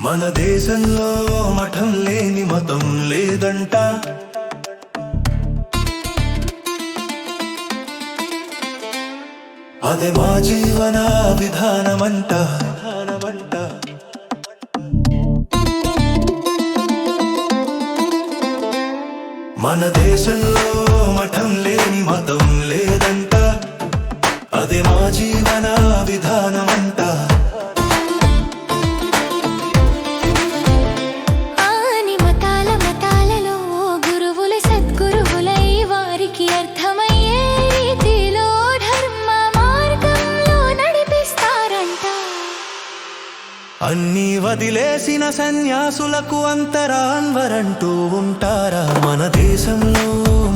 మన దేశంలో మఠం లేని మతం లేదంట. అదే మా జీవన విధానమంట. మన దేశంలో మఠం లేని మతం లేదంట. అదే మా జీవన విధానమంట. అన్నీ వదిలేసిన సన్యాసులకు అంతరాన్వరంటూ ఉంటారా? మన దేశంలో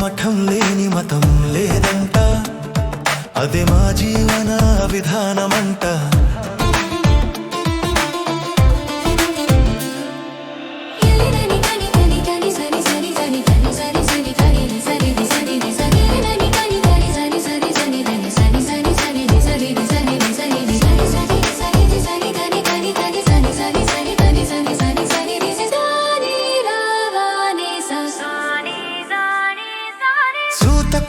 మఠం లేని మతం లేదంట. అదే మా జీవన విధానమంట.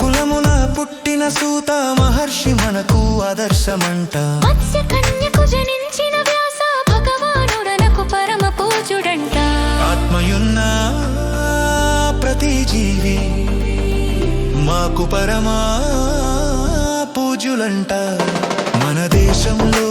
కులమున పుట్టిన సూత మహర్షి మనకు ఆదర్శమంట. మత్స్య కన్యకు జనించిన వ్యాస భగవానుడనకు పరమ పూజుడంట. ఆత్మయున్న ప్రతి జీవి మాకు పరమా పూజులంట. మన దేశంలో